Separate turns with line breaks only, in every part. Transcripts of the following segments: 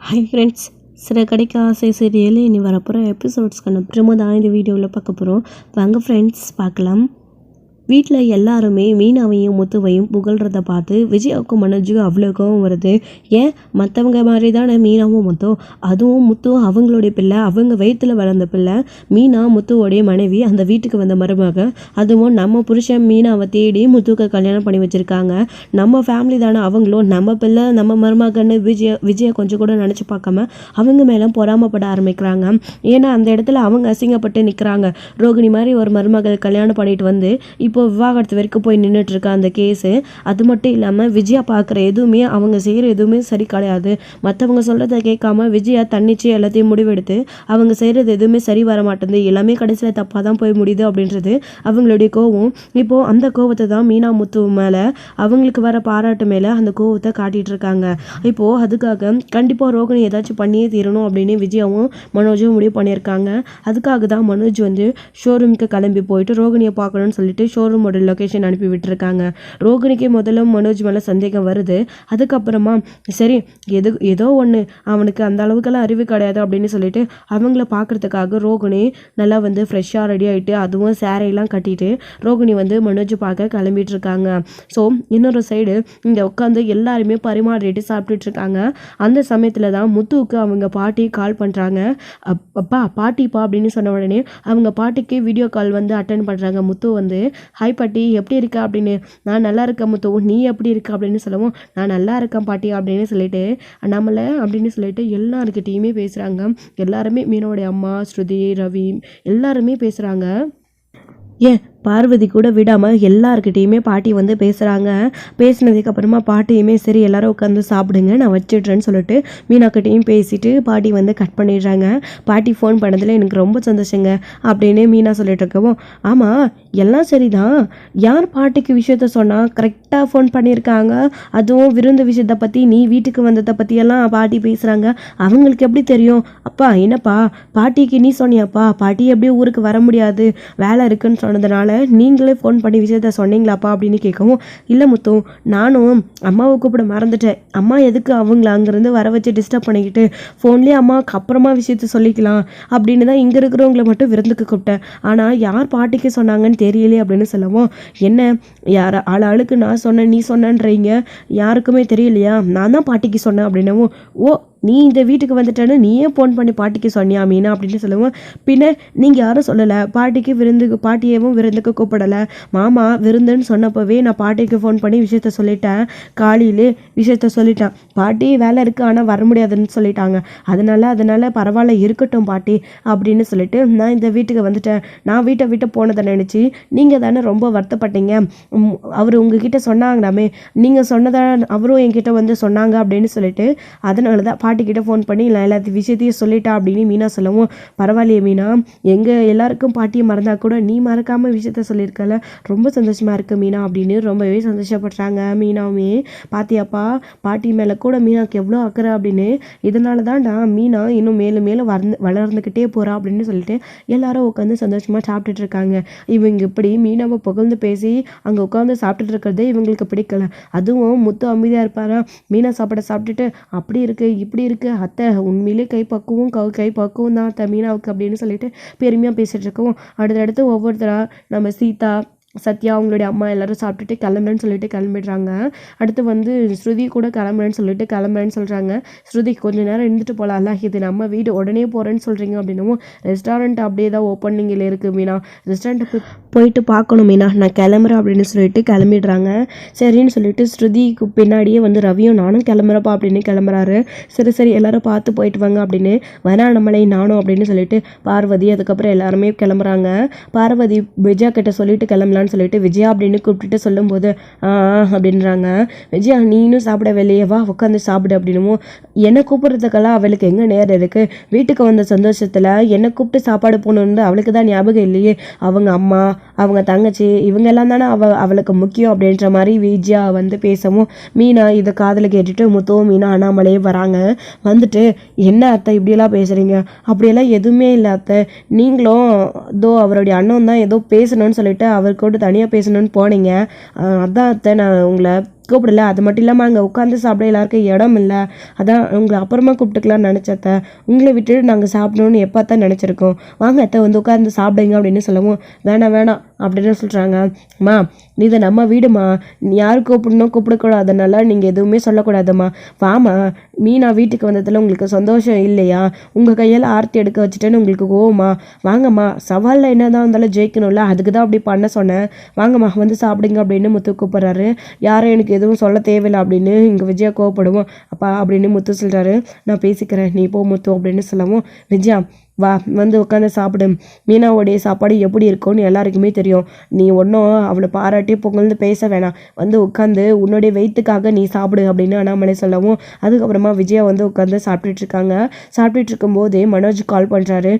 Hi friends, சில கடைக்கு ஆசை சீரியல் இனி வரப்போகிற எபிசோட்ஸ்க்கான ப்ரோமோ தான் இந்த வீடியோவில் பார்க்க போகிறோம். வாங்க ஃப்ரெண்ட்ஸ் பார்க்கலாம். வீட்டில் எல்லாருமே மீனாவையும் முத்துவையும் புகழ்கிறத பார்த்து விஜயாவுக்கும் மனோஜுக்கும் அவ்வளோ கோவம் வருது. ஏன் மற்றவங்க மாதிரி தானே மீனாவும் முத்தும், அதுவும் முத்து அவங்களுடைய பிள்ளை, அவங்க வயிற்றில் வளர்ந்த பிள்ளை. மீனா முத்துவோடைய மனைவி, அந்த வீட்டுக்கு வந்த மருமக. அதுவும் நம்ம புருஷன் மீனாவை தேடி முத்துவுக்கு கல்யாணம் பண்ணி வச்சுருக்காங்க. நம்ம ஃபேமிலி தானே அவங்களும், நம்ம பிள்ளை நம்ம மருமகன்னு விஜயை கொஞ்சம் கூட நினச்சி பார்க்காம அவங்க மேலே பொறாமப்பட ஆரம்பிக்கிறாங்க. ஏன்னா அந்த இடத்துல அவங்க அசிங்கப்பட்டு நிற்கிறாங்க. ரோகிணி மாதிரி ஒரு மருமகள் கல்யாணம் பண்ணிட்டு வந்து இப்போது விவாகரத்து வரைக்கும் போய் நின்றுட்டுருக்க அந்த கேஸு. அது மட்டும் இல்லாமல் விஜயா பார்க்குற எதுவுமே, அவங்க செய்கிற எதுவுமே சரி கிடையாது. மற்றவங்க சொல்கிறத கேட்காம விஜயா தன்னிச்சு எல்லாத்தையும் முடிவெடுத்து அவங்க செய்கிறது எதுவுமே சரி வர மாட்டேங்குது, எல்லாமே கடைசியில் தப்பாக தான் போய் முடியுது அப்படின்றது அவங்களுடைய கோவம். இப்போது அந்த கோவத்தை தான் மீனா முத்து மேலே, அவங்களுக்கு வர பாராட்டு மேலே அந்த கோவத்தை காட்டிகிட்டு இருக்காங்க. இப்போது அதுக்காக கண்டிப்பாக ரோகிணி ஏதாச்சும் பண்ணியே தீரணும் அப்படின்னு விஜயாவும் மனோஜும் முடிவு பண்ணியிருக்காங்க. அதுக்காக தான் மனோஜ் வந்து ஷோரூமுக்கு கிளம்பி போயிட்டு ரோகிணியை பார்க்கணும்னு சொல்லிட்டு ஷோரூமோட லொக்கேஷன் அனுப்பி விட்டுருக்காங்க. ரோகிணிக்கு முதல்ல மனோஜ் மேலே சந்தேகம் வருது. அதுக்கப்புறமா சரி ஏதோ ஒன்று, அவனுக்கு அந்த அளவுக்கெல்லாம் அறிவு கிடையாது அப்படின்னு சொல்லிட்டு அவங்கள பார்க்குறதுக்காக ரோகிணி நல்லா வந்து ஃப்ரெஷ்ஷாக ரெடி ஆகிட்டு, அதுவும் சேரையெல்லாம் கட்டிட்டு ரோகிணி வந்து மனோஜ் பார்க்க கிளம்பிட்டு இருக்காங்க. ஸோ இன்னொரு சைடு இங்கே உட்காந்து எல்லாருமே பரிமாறிட்டு சாப்பிட்டுட்டு இருக்காங்க. அந்த சமயத்தில் தான் முத்துவுக்கு அவங்க பாட்டி கால் பண்ணுறாங்க. அப்பா பாட்டிப்பா அப்படின்னு சொன்ன உடனே அவங்க பாட்டிக்கு வீடியோ கால் வந்து அட்டன் பண்ணுறாங்க. முத்து வந்து ஹாய் பாட்டி எப்படி இருக்கா அப்படின்னு. நான் நல்லா இருக்கேன் முத்து, நீ எப்படி இருக்க அப்படின்னு சொல்லவும் நான் நல்லா இருக்கேன் பாட்டி அப்படின்னு சொல்லிட்டு நம்மளை அப்படின்னு சொல்லிட்டு எல்லாருக்கிட்டையுமே பேசுகிறாங்க. எல்லாருமே மீனோடைய அம்மா, ஸ்ருதி, ரவி எல்லாருமே பேசுகிறாங்க. ஏன் பார்வதி கூட விடாமல் எல்லாருக்கிட்டேயுமே பாட்டி வந்து பேசுகிறாங்க. பேசினதுக்கப்புறமா பாட்டியுமே சரி எல்லாரும் உட்காந்து சாப்பிடுங்க நான் வச்சிடுறேன்னு சொல்லிட்டு மீனாக்கிட்டையும் பேசிட்டு பாட்டி வந்து கட் பண்ணிடுறாங்க. பாட்டி ஃபோன் பண்ணதில் எனக்கு ரொம்ப சந்தோஷங்க அப்படின்னு மீனா சொல்லிட்டு இருக்கவும், ஆமாம் எல்லாம் சரிதான், யார் பாட்டிக்கு விஷயத்த சொன்னால் கரெக்டாக ஃபோன் பண்ணியிருக்காங்க, அதுவும் விருந்து விஷயத்தை பற்றி நீ வீட்டுக்கு வந்ததை பற்றியெல்லாம் பாட்டி பேசுகிறாங்க, அவங்களுக்கு எப்படி தெரியும்? அப்பா என்னப்பா பாட்டிக்கு நீ சொன்னியாப்பா, பாட்டி எப்படி ஊருக்கு வர முடியாது வேலை இருக்குன்னு சொன்னதுனால நீங்களே ஃபோன் பண்ணி விஷயத்த சொன்னீங்களாப்பா அப்படின்னு கேட்கவும், இல்லை முத்து நானும் அம்மாவை கூப்பிட மறந்துட்டேன், அம்மா எதுக்கு அவங்கள அங்கேருந்து வர வச்சு டிஸ்டர்ப் பண்ணிக்கிட்டு ஃபோன்லேயே அம்மாவுக்கு அப்புறமா விஷயத்த சொல்லிக்கலாம் அப்படின்னு தான் இங்கே இருக்கிறவங்கள மட்டும் விருந்துக்கு கூப்பிட்டேன், ஆனால் யார் பாட்டிக்கு சொன்னாங்கன்னு தெரியலையே அப்படின்னு சொல்லவும், என்ன யார் ஆளுக்கு நான் சொன்னேன் நீ சொன்னேன்றீங்க, யாருக்குமே தெரியலையா, நான் தான் பாட்டிக்கு சொன்னேன் அப்படின்னவும், ஓ நீ இந்த வீட்டுக்கு வந்துட்டேன்னு நீயே ஃபோன் பண்ணி பாட்டிக்கு சொன்னியா மீனா அப்படின்னு சொல்லுவோம். பின்ன நீங்கள் யாரும் சொல்லலை, பாட்டியவும் விருந்துக்கு கூப்பிடலை, மாமா விருந்துன்னு சொன்னப்போவே நான் பாட்டிக்கு ஃபோன் பண்ணி விஷயத்த சொல்லிட்டேன், காலையிலே விஷயத்த சொல்லிட்டேன், பாட்டி வேலை இருக்குது ஆனால் வர முடியாதுன்னு சொல்லிட்டாங்க, அதனால பரவாயில்ல இருக்கட்டும் பாட்டி அப்படின்னு சொல்லிட்டு நான் இந்த வீட்டுக்கு வந்துட்டேன், நான் வீட்டை விட்டு போனதை நினச்சி நீங்கள் தானே ரொம்ப வருத்தப்பட்டீங்க, அவர் உங்ககிட்ட சொன்னாங்களாமே, நீங்கள் சொன்னதை அவரும் என்கிட்ட வந்து சொன்னாங்க அப்படின்னு சொல்லிட்டு அதனால தான் பாட்டிக்கிட்ட ஃபோன் பண்ணி நான் எல்லாத்தையும் விஷயத்தையும் சொல்லிட்டா அப்படின்னு மீனா சொல்லவும், பரவாயில்லையே மீனா, எங்கள் எல்லாருக்கும் பாட்டியை மறந்தா கூட நீ மறக்காமல் விஷயத்த சொல்லியிருக்கல, ரொம்ப சந்தோஷமாக இருக்குது மீனா அப்படின்னு ரொம்பவே சந்தோஷப்படுறாங்க. மீனாவுமே பாத்தியாப்பா பாட்டி மேலே கூட மீனாவுக்கு எவ்வளோ அக்கறை அப்படின்னு, இதனால தான்டா மீனா இன்னும் மேலும் மேலும் வளர்ந்துக்கிட்டே போகிறா அப்படின்னு சொல்லிட்டு எல்லாரும் உட்காந்து சந்தோஷமாக சாப்பிட்டுட்டு இருக்காங்க. இவங்க இப்படி மீனாவை புகழ்ந்து பேசி அங்கே உட்காந்து சாப்பிட்டுட்டு இருக்கிறதே இவங்களுக்கு பிடிக்கல. அதுவும் முத்து அமைதியாக இருப்பாரா, மீனா சாப்பிட சாப்பிட்டுட்டு அப்படி இருக்குது இப்படி இருக்குது அத்தை, உண்மையிலே கை பக்குவம் தான் அத்தை மீனாவுக்கு அப்படின்னு சொல்லிட்டு பெருமையாக பேசிகிட்டு இருக்கவும், அடுத்தடுத்து ஒவ்வொருத்தராக நம்ம சீதா, சத்யா அவங்களுடைய அம்மா எல்லாரும் சாப்பிட்டுட்டு கிளம்புறேன்னு சொல்லிட்டு கிளம்பிடுறாங்க. அடுத்து வந்து ஸ்ருதி கூட கிளம்புறேன்னு சொல்கிறாங்க. ஸ்ருதி கொஞ்சம் நேரம் இருந்துட்டு போகலாம்ல, இது நம்ம வீடு உடனே போகிறேன்னு சொல்கிறீங்க அப்படின்னும், ரெஸ்டாரண்ட் அப்படியே தான் ஓப்பனிங்கில் இருக்குது மீனா, ரெஸ்டாரண்ட்டை போயிட்டு பார்க்கணும் மீனா, நான் கிளம்புறேன் அப்படின்னு சொல்லிட்டு கிளம்பிடுறாங்க. சரின்னு சொல்லிட்டு ஸ்ருதிக்கு பின்னாடியே வந்து ரவியும் நானும் கிளம்புறப்பா அப்படின்னு கிளம்புறாரு. சரி எல்லாரும் பார்த்து போயிட்டு வாங்க அப்படின்னு, நம்மளை நானும் அப்படின்னு சொல்லிட்டு பார்வதி அதுக்கப்புறம் எல்லாருமே கிளம்புறாங்க. பார்வதி விஜயா கிட்ட சொல்லிட்டு கிளம்பலாம் சொல்லிட்டு விஜயா அப்படின்னு கூப்பிட்டுட்டு சொல்லும்போது அப்படின்றாங்க. விஜயா நீனும் சாப்பிட வெளியே வா உட்காந்து சாப்பிடு அப்படின்னும், என்னை கூப்பிட்றதுக்கெல்லாம் அவளுக்கு எங்கே நேரம் இருக்குது, வீட்டுக்கு வந்த சந்தோஷத்தில் என்னை கூப்பிட்டு சாப்பாடு போகணுன்னு அவளுக்கு தான் ஞாபகம் இல்லையே, அவங்க அம்மா அவங்க தங்கச்சி இவங்க எல்லாம் தானே அவளுக்கு முக்கியம் அப்படின்ற மாதிரி விஜயா வந்து பேசவும், மீனா இதை காதில் கேட்டுட்டு முத்துவும் மீனா அண்ணாமலையே வராங்க. வந்துட்டு என்ன அத்தை இப்படியெல்லாம் பேசுகிறீங்க, அப்படியெல்லாம் எதுவுமே இல்லை அத்தை, நீங்களும் ஏதோ அவருடைய அண்ணன் தான் ஏதோ பேசணும்னு சொல்லிட்டு அவர் கூட தனியாக பேசணும்னு போனீங்க, அதான் அத்தை நான் உங்களை கூப்பிடல. அது மட்டும் இல்லாமல் அங்கே உட்காந்து சாப்பிட எல்லாருக்கும் இடம் இல்லை. அதான் உங்களை அப்புறமா கூப்பிட்டுக்கலாம்னு நினச்சத்த. உங்களை விட்டுட்டு நாங்கள் சாப்பிடணும்னு எப்போ தான் நினச்சிருக்கோம். வாங்க அத்தை வந்து உட்காந்து சாப்பிடுங்க அப்படின்னு சொல்லவும் வேணாம் வேணாம் அப்படின்னு சொல்கிறாங்க. அம்மா இது நம்ம வீடுமா, யார் கூப்பிடணும் கூப்பிடக்கூடாது, அதனால நீங்கள் எதுவுமே சொல்லக்கூடாதும்மா. வாமா, மீனா வீட்டுக்கு வந்ததில் உங்களுக்கு சந்தோஷம் இல்லையா? உங்கள் கையால் ஆர்த்தி எடுக்க வச்சுட்டேன்னு உங்களுக்கு கோவமா? வாங்கம்மா, சவாலில் என்ன தான் இருந்தாலும் ஜெயிக்கணும்ல, அதுக்கு தான் அப்படி பண்ண சொன்னேன். வாங்கம்மா வந்து சாப்பிடுங்க அப்படின்னு முத்து கூப்பிட்றாரு. யாரும் எனக்கு எதுவும் சொல்ல தேவையில்லை அப்படின்னு இங்கே விஜயா கோவப்படுவோம். அப்பா அப்படின்னு முத்து சொல்கிறாரு. நான் பேசிக்கிறேன், நீ போ முத்து அப்படின்னு சொல்லவும் விஜயா வா வந்து உட்காந்து சாப்பிடு. மீனாவுடைய சாப்பாடு எப்படி இருக்கும்னு எல்லாருக்குமே தெரியும். நீ ஒன்றும் அவளை பாராட்டி புகழ்ந்து பேச வேணாம், வந்து உட்காந்து உன்னுடைய வயிற்றுக்காக நீ சாப்பிடு அப்படின்னு அண்ணாமலை சொல்லவும் அதுக்கப்புறமா விஜயா வந்து உட்காந்து சாப்பிட்டுட்டு இருக்காங்க. சாப்பிட்டுட்டு இருக்கும்போதே மனோஜ் கால் பண்ணுறாரு.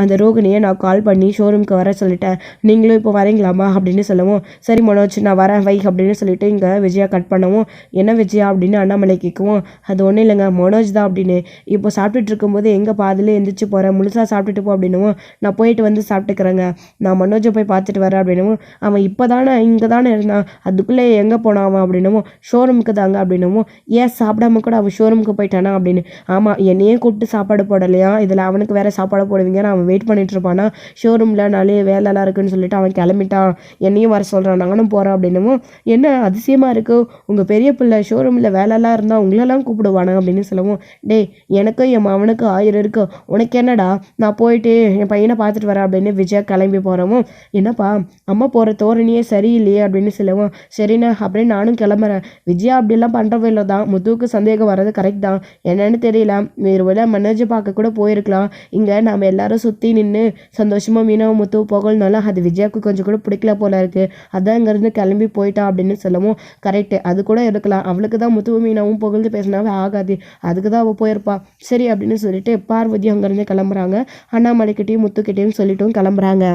அந்த ரோகிணியை நான் கால் பண்ணி ஷோரூம்க்கு வர சொல்லிட்டேன், நீங்களும் இப்போ வரீங்களாம்மா அப்படின்னு சொல்லவும் சரி மனோஜ் நான் வரேன் வை அப்படின்னு சொல்லிட்டு இங்கே விஜயா கட் பண்ணவும் என்ன விஜயா அப்படின்னு அண்ணாமலை கேட்கவும் அது ஒன்றும் இல்லைங்க மனோஜ் தான் அப்படின்னு. இப்போ சாப்பிட்டுட்டு இருக்கும்போது எங்கே பாதியில் எந்திரிச்சு போகிறேன், முழுசாக சாப்பிட்டுட்டு போ அப்படின்னும் நான் போயிட்டு வந்து சாப்பிட்டுக்கிறேங்க, நான் மனோஜை போய் பார்த்துட்டு வரேன் அப்படின்னும் அவன் இப்போ தானே இங்கே தானே இருந்தான், அதுக்குள்ளே எங்கே போனான் அவன் அப்படின்னும் ஷோரூமுக்கு தாங்க அப்படின்னும் ஏன் சாப்பிடாம கூட அவன் ஷோரூமுக்கு போயிட்டானா அப்படின்னு. ஆமாம் என்னையே கூப்பிட்டு சாப்பாடு போடலையா, இதில் அவனுக்கு வேறு சாப்பாடு போடுவீங்கன்னு அவன் வெயிட் பண்ணிட்டு இருப்பானா, ஷோரூமில் நாளே வேலைலாம் இருக்குன்னு சொல்லிட்டு அவன் கிளம்பிட்டான், என்னையும் வர சொல்கிறான், நானும் போகிறேன் அப்படின்னும் என்ன அதிசயமாக இருக்குது, உங்கள் பெரிய பிள்ளை ஷோரூமில் வேலைலாம் இருந்தால் உங்களெல்லாம் கூப்பிடுவானு அப்படின்னு சொல்லவும் டேய் எனக்கும் என் அவனுக்கு 1000 இருக்கு, உனக்கு என்னடா நான் போயிட்டு என் பையனை பார்த்துட்டு வரேன் அப்படின்னு விஜயா கிளம்பி போகிறவும் என்னப்பா அம்மா போகிற தோரணியே சரியில்லையே அப்படின்னு சொல்லவும் சரிண்ணா அப்படின்னு நானும் கிளம்புறேன். விஜயா அப்படிலாம் பண்ணுறவே இல்லை தான், முத்துவுக்கு சந்தேகம் வர்றது கரெக்ட் தான், என்னன்னு தெரியல, வேறு வேலை மனோஜை பார்க்க கூட போயிருக்கலாம், இங்கே நாம் எல்லாரும் சுற்றி நின்று சந்தோஷமாக மீனாவும் முத்துவும் புகழ்னாலும் அது விஜயாவுக்கு கொஞ்சம் கூட பிடிக்கல போல இருக்குது, அதான் இங்கேருந்து கிளம்பி போயிட்டா அப்படின்னு சொல்லவும் கரெக்டு அது கூட இருக்கலாம், அவளுக்கு தான் முத்துவும் மீனாவும் புகழ்ந்து பேசினாவே ஆகாது, அதுக்கு தான் அவள் போயிருப்பா சரி அப்படின்னு சொல்லிட்டு பார்வதி அங்கேருந்து கிளம்புறாங்க. அண்ணாமலைக்கிட்டையும் முத்துக்கிட்டையும் சொல்லிட்டும் கிளம்புறாங்க.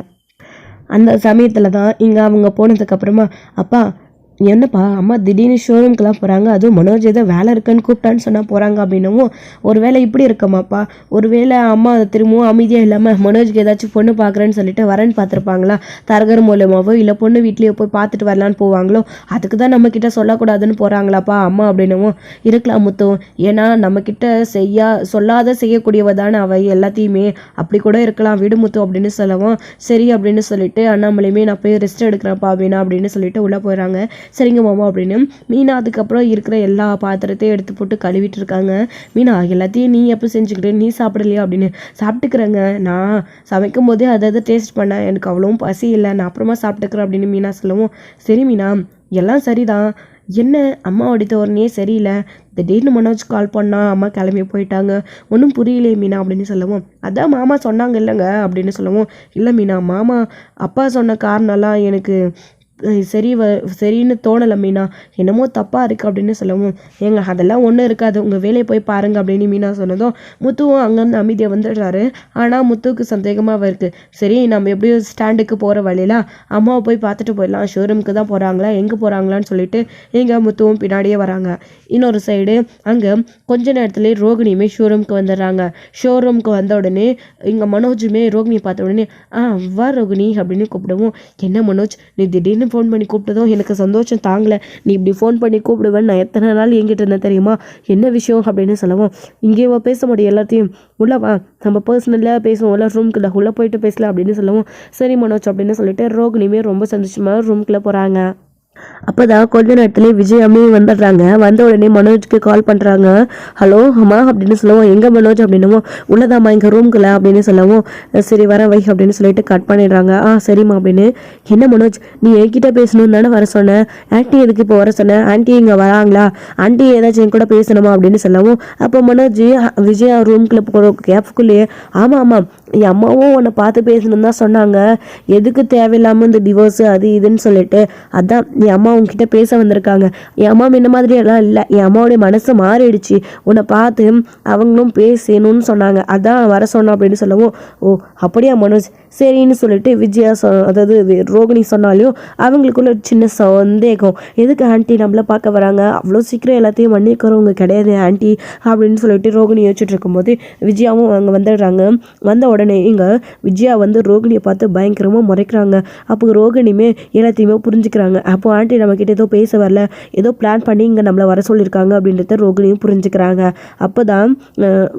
அந்த சமயத்தில் தான் இங்கே அவங்க போனதுக்கப்புறமா அப்பா என்னப்பா அம்மா திடீர்னு ஷோரூம்க்கெலாம் போகிறாங்க, அதுவும் மனோஜ் ஏதோ வேலை இருக்குன்னு கூப்பிட்டான்னு சொன்னால் போகிறாங்க அப்படின்னவும் ஒரு வேளை இப்படி இருக்கமாப்பா, ஒரு வேளை அம்மா திரும்பவும் அமைதியாக இல்லாமல் மனோஜ்க்கு ஏதாச்சும் பொண்ணு பார்க்குறேன்னு சொல்லிட்டு வரேன்னு பார்த்துருப்பாங்களா, தரகர் மூலமாவோ இல்லை பொண்ணு வீட்லேயோ போய் பார்த்துட்டு வரலான்னு போவாங்களோ, அதுக்கு தான் நம்மக்கிட்ட சொல்லக்கூடாதுன்னு போகிறாங்களாப்பா அம்மா அப்படின்னவும் இருக்கலாம் முத்தும், ஏன்னா நம்மக்கிட்ட சொல்லாத செய்யக்கூடியவ தானே அவ எல்லாத்தையுமே, அப்படி கூட இருக்கலாம் விடு முத்து அப்படின்னு சொல்லவும் சரி அப்படின்னு சொல்லிட்டு அண்ணாமலையுமே நான் போய் ரெஸ்ட் எடுக்கிறேன்ப்பா மீனா அப்படின்னு சொல்லிட்டு உள்ளே போயிடறாங்க. சரிங்க மாமா அப்படின்னு மீனா அதுக்கப்புறம் இருக்கிற எல்லா பாத்திரத்தையும் எடுத்து போட்டு கழுவிட்டு இருக்காங்க. மீனா எல்லாத்தையும் நீ எப்போ செஞ்சுக்கிட்டு நீ சாப்பிடலையா அப்படின்னு. சாப்பிட்டுக்கிறேங்க, நான் சமைக்கும் போதே அதை டேஸ்ட் பண்ணேன், எனக்கு அவ்வளோவும் பசி இல்லை, நான் அப்புறமா சாப்பிட்டுக்கிறேன் அப்படின்னு மீனா சொல்லவும் சரி மீனா எல்லாம் சரிதான், என்ன அம்மாவோட தோரணையே சரியில்லை, திடீர்னு மனோஜ் கால் பண்ணா அம்மா கிளம்பி போயிட்டாங்க, ஒன்றும் புரியலையே மீனா அப்படின்னு சொல்லவும் அதான் மாமா சொன்னாங்க இல்லைங்க அப்படின்னு சொல்லவும் இல்லை மீனா மாமா அப்பா சொன்ன காரணம்லாம் எனக்கு சரின்னு தோணலை மீனா, என்னமோ தப்பாக இருக்குது அப்படின்னு சொல்லவும் ஏங்க அதெல்லாம் ஒன்றும் இருக்காது, உங்கள் வேலையை போய் பாருங்க அப்படின்னு மீனா சொன்னதும் முத்துவும் அங்கேருந்து அமைதியாக வந்துடுறாரு. ஆனால் முத்துவுக்கு சந்தேகமாக இருக்குது, சரி நம்ம எப்படியும் ஸ்டாண்டுக்கு போகிற வழியில அம்மாவை போய் பார்த்துட்டு போயிடலாம், ஷோரூமுக்கு தான் போகிறாங்களா எங்கே போகிறாங்களான்னு சொல்லிட்டு எங்கள் முத்துவும் பின்னாடியே வராங்க. இன்னொரு சைடு அங்கே கொஞ்ச நேரத்துலேயே ரோகிணியுமே ஷோரூமுக்கு வந்துடுறாங்க. ஷோரூமுக்கு வந்த உடனே இங்கே மனோஜுமே ரோகிணியை பார்த்த உடனே வா ரோகிணி அப்படின்னு கூப்பிடவும் என்ன மனோஜ் நீ திடீர்னு ஃபோன் பண்ணி கூப்பிட்டதும் எனக்கு சந்தோஷம் தாங்கலை, நீ இப்படி ஃபோன் பண்ணி கூப்பிடுவேன்னு நான் எத்தனை நாள் எங்கிட்ட இருந்தேன் தெரியுமா, என்ன விஷயம் அப்படின்னு சொல்லவும் இங்கேவா பேச முடியும் எல்லாத்தையும், உள்ளவா நம்ம பர்சனலாக பேசுவோம் எல்லாம் ரூம்குள்ளே உள்ளே போயிட்டு பேசலாம் அப்படின்னு சொல்லவும் சரி மனோஜ் அப்படின்னு சொல்லிட்டு ரோகிணியுமே ரொம்ப சந்தோஷமாக ரூம்குள்ளே போகிறாங்க. அப்போ தான் கொஞ்ச நேரத்துலேயே விஜய் அம்மே வந்துடுறாங்க. வந்த உடனே மனோஜ்க்கு கால் பண்ணுறாங்க. ஹலோ அம்மா அப்படின்னு சொல்லவும் எங்கே மனோஜ் அப்படின்னவும் உள்ளதாம்மா எங்கள் ரூம்குள்ள அப்படின்னு சொல்லவும் சரி வர வை அப்படின்னு சொல்லிட்டு கட் பண்ணிடுறாங்க. சரிம்மா அப்படின்னு. என்ன மனோஜ் நீ என்கிட்ட பேசணும்னு தானே வர சொன்னேன், ஆன்ட்டி எதுக்கு இப்போ வர சொன்னேன், ஆன்ட்டி இங்கே வராங்களா, ஆன்ட்டி ஏதாச்சும் என் கூட பேசணுமா அப்படின்னு சொல்லவும் அப்போ மனோஜ் விஜய் ரூம்குள்ளே போகிற கேப்புக்குள்ளேயே ஆமாம் என் அம்மாவும் உன்னை பார்த்து பேசணுன்னு தான் சொன்னாங்க, எதுக்கு தேவையில்லாமல் இந்த டிவோர்ஸு அது இதுன்னு சொல்லிட்டு அதான் என் அம்மா உங்ககிட்ட பேச வந்திருக்காங்க, என் அம்மா இந்த மாதிரி எல்லாம் இல்லை, என் அம்மாவுடைய மனசு மாறிடுச்சு, உன்னை பார்த்து அவங்களும் பேசணும்னு சொன்னாங்க, அதான் வர சொன்னோம் அப்படின்னு சொல்லவும் ஓ அப்படியா மனோஜ் சரின்னு சொல்லிட்டு விஜயா அதாவது ரோகிணி சொன்னாலையும் அவங்களுக்குள்ள சின்ன சந்தேகம், எதுக்கு ஆன்ட்டி நம்மள பார்க்க வராங்க, அவ்வளோ சீக்கிரம் எல்லாத்தையும் மன்னிக்கிறவங்க கிடையாது ஆன்ட்டி அப்படின்னு சொல்லிட்டு ரோகிணி யோசிச்சுட்டு இருக்கும்போது விஜயாவும் அங்கே வந்துடுறாங்க. வந்த உடனே இங்கே விஜயா வந்து ரோகிணியை பார்த்து பயங்கரமாக முறைக்கிறாங்க. அப்போ ரோகிணியுமே எல்லாத்தையுமே புரிஞ்சுக்கிறாங்க. அப்போ ஆண்டி நம்மக்கிட்ட ஏதோ பேச வரல, ஏதோ பிளான் பண்ணி இங்கே நம்மளை வர சொல்லியிருக்காங்க அப்படின்றத ரோகிணியும் புரிஞ்சுக்கிறாங்க. அப்போ தான்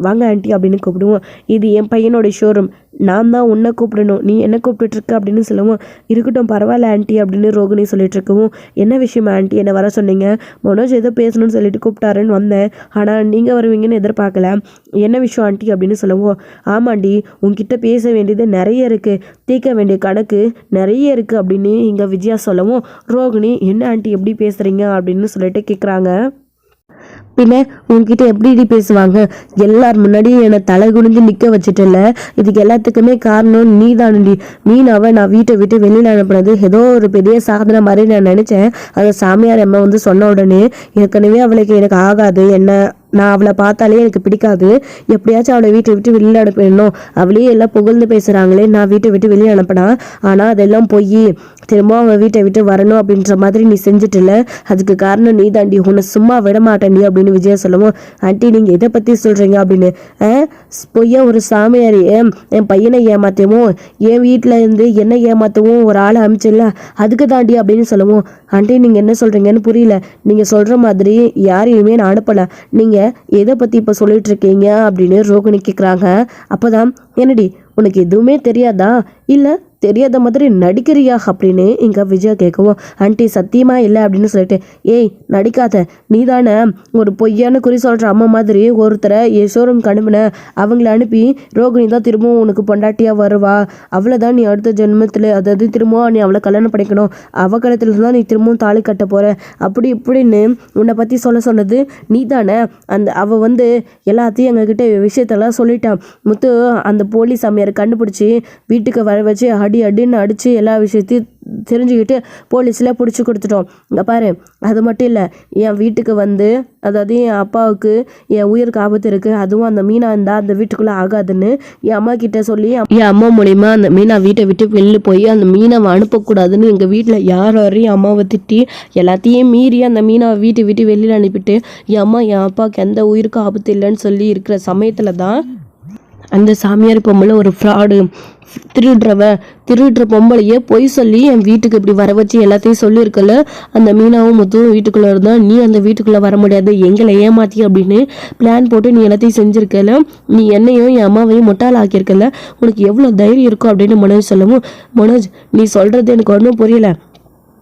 வாங்க ஆண்டி அப்படின்னு கூப்பிடுவோம். இது என் பையனோட ஷோரூம், நான் தான் உன்னை கூப்பிடணும், நீ என்ன கூப்பிட்டுருக்க அப்படின்னு சொல்லுவோம். இருக்கட்டும் பரவாயில்ல ஆண்டி அப்படின்னு ரோகிணி சொல்லிட்டு இருக்கவும், என்ன விஷயமா ஆண்டி என்னை வர சொன்னீங்க? மனோஜ் ஏதோ பேசணும்னு சொல்லிட்டு கூப்பிட்டாருன்னு வந்தேன், ஆனால் நீங்கள் வருவீங்கன்னு எதிர்பார்க்கல, என்ன விஷயம் ஆண்டி அப்படின்னு சொல்லுவோம். ஆமாண்டி, உங்ககிட்ட பேச வேண்டியது நிறைய இருக்குது, தீர்க்க வேண்டிய கணக்கு நிறைய இருக்குது அப்படின்னு இங்கே விஜயா சொல்லவும், ரோகிணி என்ன ஆண்டி எப்படி பேசுகிறீங்க அப்படின்னு சொல்லிட்டு கேட்குறாங்க. பின்ன உங்ககிட்ட எப்படி பேசுவாங்க? எல்லார் முன்னாடியும் என்னை தலை குனிஞ்சு நிற்க வச்சுட்டல, இதுக்கு எல்லாத்துக்குமே காரணம் நீ தானடி. மீனாவை நான் வீட்டை விட்டு வெளியில் அனுப்புனது ஏதோ ஒரு பெரிய சாதனை மாதிரி நான் நினச்சேன். அந்த சாமியார் அம்மா வந்து சொன்ன உடனே ஏற்கனவே அவளுக்கு எனக்கு ஆகாது, நான் அவளை பார்த்தாலே எனக்கு பிடிக்காது, எப்படியாச்சும் அவளை வீட்டை விட்டு வெளியில் அனுப்பிடணும், அவளே எல்லாம் புகழ்ந்து பேசுகிறாங்களே, நான் வீட்டை விட்டு வெளியே அனுப்பினா, ஆனால் அதெல்லாம் போய் திரும்ப அவன் வீட்டை விட்டு வரணும் அப்படின்ற மாதிரி நீ செஞ்சுட்டுல, அதுக்கு காரணம் நீ தாண்டி, உன்னை சும்மா விட மாட்டேன்டி அப்படின்னு விஜயா சொல்லவும், ஆண்டி நீங்கள் எதை பற்றி சொல்கிறீங்க அப்படின்னு, பொய்யா ஒரு சாமியார் என் பையனை ஏமாற்றவும், என் வீட்டில் இருந்து என்ன ஏமாற்றவும் ஒரு ஆளை அனுப்பிச்சில்ல, அதுக்கு தாண்டி அப்படின்னு சொல்லவும், ஆண்டி நீங்கள் என்ன சொல்கிறீங்கன்னு புரியல, நீங்கள் சொல்கிற மாதிரி யாரையுமே நான் அனுப்பலை, நீங்கள் எதை பற்றி இப்போ சொல்லிட்டு இருக்கீங்க அப்படின்னு ரோகிணி கேட்குறாங்க. அப்போதான் என்னடி உனக்கு எதுவுமே தெரியாதா, இல்லை தெரியாத மாதிரி நடிக்கிறியா அப்படின்னு இங்கே விஜயா கேட்கவும், ஆண்டி சத்தியமாக இல்லை அப்படின்னு சொல்லிட்டு, ஏய் நடிக்காத, நீ தானே ஒரு பொய்யான குறி சொல்கிற அம்மா மாதிரி ஒருத்தரை என் ஷோரூம்க்கு அனுப்பின, அவங்கள அனுப்பி ரோகிணி தான் திரும்பவும் உனக்கு பொண்டாட்டியாக வருவா, அவ்வளோதான் நீ அடுத்த ஜென்மத்தில், அதாவது திரும்பவும் நீ அவளை கல்யாணம் பண்ணிக்கணும், அவ காலத்தில் தான் நீ திரும்பவும் தாலி கட்ட போகிற, அப்படி இப்படின்னு உன்னை பற்றி சொன்னது நீ தானே, அவள் வந்து எல்லாத்தையும் எங்ககிட்ட விஷயத்தெல்லாம் சொல்லிட்டான். முத்து அந்த போலீஸ் சாமியாரை கண்டுபிடிச்சி வீட்டுக்கு வர வச்சு அடின்னு அடித்து எல்லா விஷயத்தையும் தெரிஞ்சுக்கிட்டு போலீஸில் பிடிச்சி கொடுத்துட்டோம். இங்கே பாரு, அது மட்டும் இல்லை, என் வீட்டுக்கு வந்து, அதாவது என் அப்பாவுக்கு என் உயிருக்கு ஆபத்து இருக்குது, அதுவும் அந்த மீனா இருந்தால் அந்த வீட்டுக்குள்ளே ஆகாதுன்னு என் அம்மா கிட்ட சொல்லி, என் அம்மா மூலிமா அந்த மீனா வீட்டை விட்டு வெளியில் போய் அந்த மீனாவை அனுப்பக்கூடாதுன்னு எங்கள் வீட்டில் யாரையும் அம்மாவை திட்டி எல்லாத்தையும் மீறி அந்த மீனாவை வீட்டை விட்டு வெளியில் அனுப்பிட்டு என் அம்மா என் அப்பாவுக்கு எந்த உயிருக்கு ஆபத்து இல்லைன்னு சொல்லி இருக்கிற சமயத்தில் தான் அந்த சாமியார் பொம்பளை ஒரு ஃப்ராடு, திருடுற பொம்பளையே பொய் சொல்லி என் வீட்டுக்கு இப்படி வர வச்சு எல்லாத்தையும் சொல்லியிருக்கல, அந்த மீனாவும் முத்துவும் வீட்டுக்குள்ளே இருந்தால் நீ அந்த வீட்டுக்குள்ளே வர முடியாது, எங்களை ஏமாத்தி அப்படின்னு பிளான் போட்டு நீ எல்லாத்தையும் செஞ்சுருக்கல, நீ என்னையும் என் அம்மாவையும் முட்டாள் ஆக்கியிருக்கல, உனக்கு எவ்வளோ தைரியம் இருக்கும் அப்படின்னு மனோஜ் சொல்லவும், மனோஜ் நீ சொல்கிறது எனக்கு ஒன்றும் புரியல,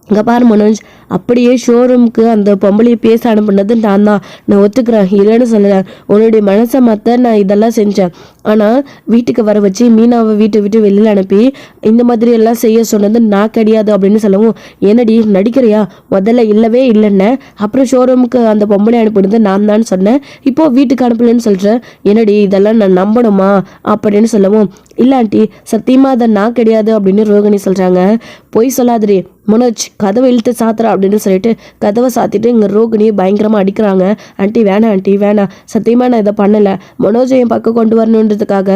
இங்கே பாரு மனோஜ், அப்படியே ஷோரூமுக்கு அந்த பொம்பளையை பேச அனுப்புனது நான் தான், நான் ஒத்துக்கிறேன், இல்லைன்னு சொல்லலை, உன்னுடைய மனசை மாற்ற நான் இதெல்லாம் செஞ்சேன், ஆனால் வீட்டுக்கு வர வச்சு மீனாவை வீட்டை விட்டு வெளியில் அனுப்பி இந்த மாதிரி எல்லாம் செய்ய சொன்னது நான் கிடையாது அப்படின்னு சொல்லவும், என்னடி நடிக்கிறியா, முதல்ல இல்லவே இல்லைன்னு, அப்புறம் ஷோரூமுக்கு அந்த பொம்பளை அனுப்புனது நான் தான் சொன்னேன், இப்போது வீட்டுக்கு அனுப்பலன்னு சொல்கிறேன், என்னடி இதெல்லாம் நான் நம்பணுமா அப்படின்னு சொல்லவும், இல்லை ஆண்டி சத்தியமாக அதை நான் கிடையாது அப்படின்னு ரோகிணி சொல்கிறாங்க. பொய் சொல்லாதடி மனோஜ், கதவை இழுத்து சாத்துறா அப்படின்னு சொல்லிட்டு கதவை சாத்திட்டு இங்கே ரோகிணியை பயங்கரமாக அடிக்கிறாங்க. ஆண்டி வேணாம், ஆண்டி வேணாம், சத்தியமாக நான் இதை பண்ணலை, மனோஜை என் பக்கம் கொண்டு வரணுன்றதுக்காக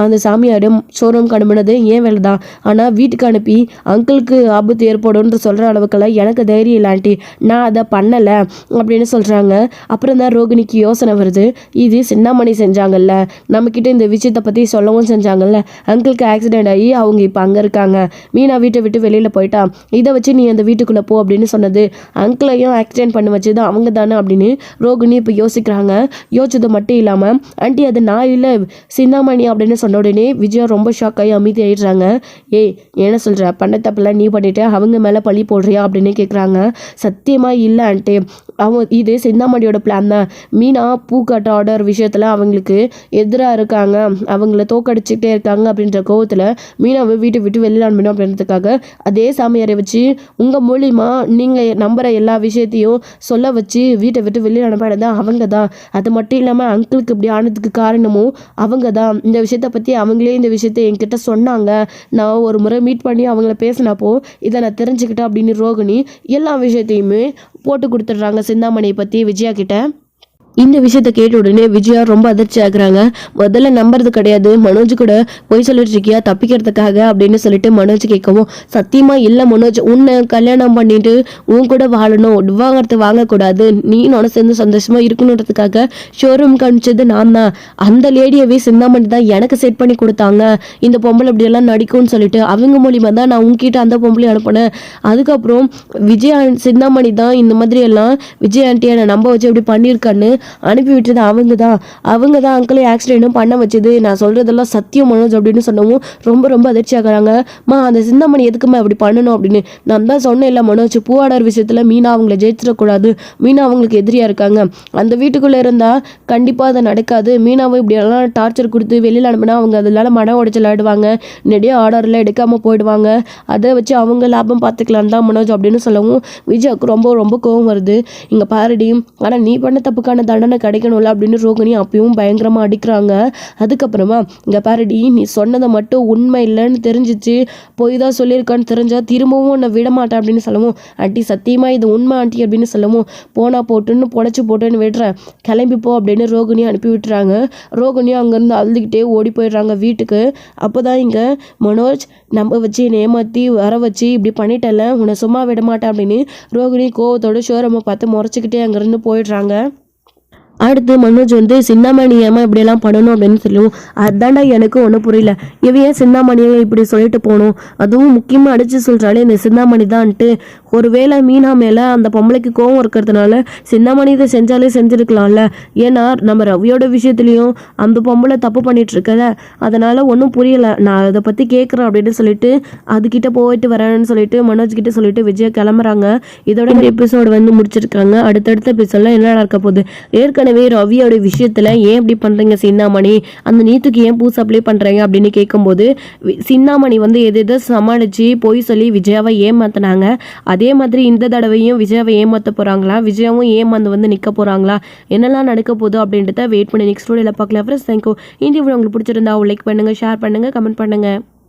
அந்த சாமியாரும் ஷோரூம்க்கு அனுப்பினது ஏன் வேலை தான், ஆனால் வீட்டுக்கு அனுப்பி அங்கிளுக்கு ஆபத்து ஏற்படும்னு சொல்கிற அளவுக்கெல்லாம் எனக்கு தைரியம் இல்லை ஆண்டி, நான் அதை பண்ணலை அப்படின்னு சொல்கிறாங்க. அப்புறம் தான் ரோகிணிக்கு யோசனை வருது, இது சின்னமணி செஞ்சாங்கல்ல, நம்மக்கிட்ட இந்த விஷயத்தை பற்றி சொல்லவும் செஞ்சாங்கல்ல, அங்கிளுக்கு ஆக்சிடென்ட் ஆகி அவங்க இப்போ அங்கே இருக்காங்க, மீனா வீட்டை விட்டு வெளியில் போயிட்டா, இதை வச்சு நீ அந்த வீட்டுக்குள்ளே போ அப்படின்னு சொன்னது அங்கிளையும் ஆக்சிடென்ட் பண்ண வச்சது அவங்க தானே அப்படின்னு ரோகிணி இப்போ யோசிக்கிறாங்க. யோசிச்சது மட்டும் இல்லாமல், ஆண்டி அது நான் இல்லை சின்னமணி அப்படின்னு சொன்ன உடனே விஜயா ரொம்ப ஷாக் ஆகி அமைதி ஆயிடுறாங்க. ஏய் என்ன சொல்கிற, பண்ண தப்பெல்லாம் நீ பண்ணிட்டு அவங்க மேலே பழி போடுறியா அப்படின்னு கேட்குறாங்க. சத்தியமாக இல்லை ஆண்டி, இது சின்னமணியோட பிளான் தான், மீனா பூக்காட்ட ஆர்டர் விஷயத்தில் அவங்களுக்கு எதிராக இருக்காங்க, அவங்கள தோக்கடிச்சுட்டே இருக்காங்க அப்படின்ற கோவத்தில் மீனாவை வீட்டை விட்டு வெளியில் அனுப்பணும் அப்படின்றதுக்காக அதே சாமியாரை வச்சு உங்கள் மூலிமா நீங்கள் நம்புகிற எல்லா விஷயத்தையும் சொல்ல வச்சு வீட்டை விட்டு வெளியில் அனுப்பினது அவங்க தான். அது மட்டும் இல்லாமல் அங்கிளுக்கு இப்படி ஆனதுக்கு காரணமும் அவங்க தான். இந்த விஷயத்தை பற்றி அவங்களே இந்த விஷயத்தை என்கிட்ட சொன்னாங்க, நான் ஒரு முறை மீட் பண்ணி அவங்கள பேசினப்போ இதை நான் தெரிஞ்சுக்கிட்டேன் அப்படின்னு ரோகிணி எல்லா விஷயத்தையுமே போட்டு கொடுத்துட்றாங்க சிந்தாமணியை பற்றி விஜயா கிட்ட. இந்த விஷயத்த கேட்ட உடனே விஜயா ரொம்ப அதிர்ச்சி ஆகுறாங்க. முதல்ல நம்புறது கிடையாது, மனோஜ் கூட பொய் சொல்லிட்டு இருக்கியா தப்பிக்கிறதுக்காக அப்படின்னு சொல்லிட்டு மனோஜ் கேட்கவும், சத்தியமா இல்லை மனோஜ், உன்னை கல்யாணம் பண்ணிட்டு உன் கூட வாழணும், விவாகரத்து வாங்கக்கூடாது, நீ நான் சேர்ந்து சந்தோஷமா இருக்கணுன்றதுக்காக ஷோரூம்க்கு அனுப்பிச்சது நான் தான். அந்த லேடியவே சிந்தாமணி தான் எனக்கு செட் பண்ணி கொடுத்தாங்க, இந்த பொம்பளை இப்படியெல்லாம் நடிக்கும்னு சொல்லிட்டு அவங்க மூலியமா தான் நான் உங்ககிட்ட அந்த பொம்பளை அனுப்பினேன். அதுக்கப்புறம் விஜயா சிந்தாமணி தான் இந்த மாதிரி எல்லாம் விஜய் ஆண்டியை நான் நம்ப வச்சு இப்படி பண்ணியிருக்கான்னு அனுப்பி விட்டது அவங்க தான் அங்கிளை ஆக்சிடென்ட்டும் பண்ண வச்சது, நான் சொல்கிறதெல்லாம் சத்தியம் மனோஜ் அப்படின்னு சொன்னவும் ரொம்ப அதிர்ச்சி ஆகுறாங்க. அந்த சிந்தாமணி எதுக்குமா அப்படி பண்ணணும் அப்படின்னு. நான் தான் சொன்னேன் இல்லை மனோஜ், பூவாடர் விஷயத்தில் மீனா அவங்கள ஜெயிச்சிடக்கூடாது, மீனா அவங்களுக்கு எதிரியாக இருக்காங்க, அந்த வீட்டுக்குள்ளே இருந்தால் கண்டிப்பாக அதை நடக்காது, மீனாவை இப்படியெல்லாம் டார்ச்சர் கொடுத்து வெளியில் அனுப்பினா அவங்க அதனால மன உடைச்சல் ஆகிடுவாங்க, நிறைய ஆர்டரில் எடுக்காமல் போயிடுவாங்க, அதை வச்சு அவங்க லாபம் பார்த்துக்கலாம் தான் மனோஜ் அப்படின்னு சொல்லவும் விஜயாவுக்கு ரொம்ப கோவம் வருது. இங்கே பாருடி, ஆனால் நீ பண்ண தப்புக்கான தண்டனை கிடைக்கணும்ல அப்படின்னு ரோகிணி அப்பயும் பயங்கரமாக அடிக்கிறாங்க. அதுக்கப்புறமா இங்கே பாருடி, நீ சொன்னதை மட்டும் உண்மை இல்லைன்னு தெரிஞ்சிச்சு, போய் தான் சொல்லியிருக்கான்னு தெரிஞ்சா திரும்பவும் உன்னை விட மாட்டேன் அப்படின்னு சொல்லவும், ஆண்டி சத்தியமா இது உண்மை ஆண்டி அப்படின்னு சொல்லவும், போனா போட்டுன்னு போட்டுன்னு விடுறேன், கிளம்பி போ அப்படின்னு ரோகிணியை அனுப்பி விட்டுறாங்க. ரோகிணியும் அங்கேருந்து அழுதுகிட்டே ஓடி போயிடுறாங்க வீட்டுக்கு. அப்போ தான் இங்கே மனோஜ் நம்ப வச்சு என்னை ஏமாற்றி வர வச்சு இப்படி பண்ணிட்டல, உன்னை சும்மா விட மாட்டேன் அப்படின்னு ரோகிணி கோவத்தோட ஷோரூமை பார்த்து முறைச்சிக்கிட்டே அங்கேருந்து போயிடுறாங்க. அடுத்து மனோஜ் வந்து சிந்தாமணி ஏமா இப்படியெல்லாம் பண்ணணும் அப்படின்னு சொல்லுவோம். அதாண்டா எனக்கு ஒன்றும் புரியல, இவன் ஏன் சிந்தாமணியை இப்படி சொல்லிட்டு போகணும், அதுவும் முக்கியமாக அடித்து சொல்கிறாலே இந்த சிந்தாமணி தான்ட்டு. ஒருவேளை மீனா மேலே அந்த பொம்பளைக்கு கோவம் இருக்கிறதுனால சிந்தாமணி இதை செஞ்சாலே செஞ்சுருக்கலாம்ல, ஏன்னா நம்ம ரவியோட விஷயத்துலையும் அந்த பொம்பளை தப்பு பண்ணிட்டு இருக்கல, அதனால் ஒன்றும் புரியலை, நான் அதை பற்றி கேட்குறேன் அப்படின்னு சொல்லிட்டு அதுக்கிட்ட போயிட்டு வரேன்னு சொல்லிட்டு மனோஜ் கிட்ட சொல்லிட்டு விஜயா கிளம்புறாங்க. இதோட எபிசோடு வந்து முடிச்சிருக்காங்க. அடுத்தடுத்த எபிசோட்ல என்ன நடக்க போகுது, ஏற்கனவே ரவியோட விஷயத்துல ஏன் இப்படி பண்றீங்க சிந்தாமணி, அந்த நீத்துக்கு ஏன் பூ சப்ளை பண்றீங்க அப்படின்னு கேட்கும்போது சிந்தாமணி வந்து எதை சமாளிச்சு போய் சொல்லி விஜயாவை ஏமாத்தினாங்க. அதே மாதிரி இந்த தடவையும் விஜயாவை ஏமாத்த போறாங்களா, விஜயாவும் ஏமாந்து வந்து நிக்க போறாங்களா, என்னெல்லாம் நடக்க போகுது அப்படின்றத வெயிட் பண்ணி நெக்ஸ்ட் வீடியோல பார்க்கலாம். Friends thank you. இந்த வீடியோ உங்களுக்கு பிடிச்சிருந்தா லைக் பண்ணுங்க, ஷேர் பண்ணுங்க, கமெண்ட் பண்ணுங்க.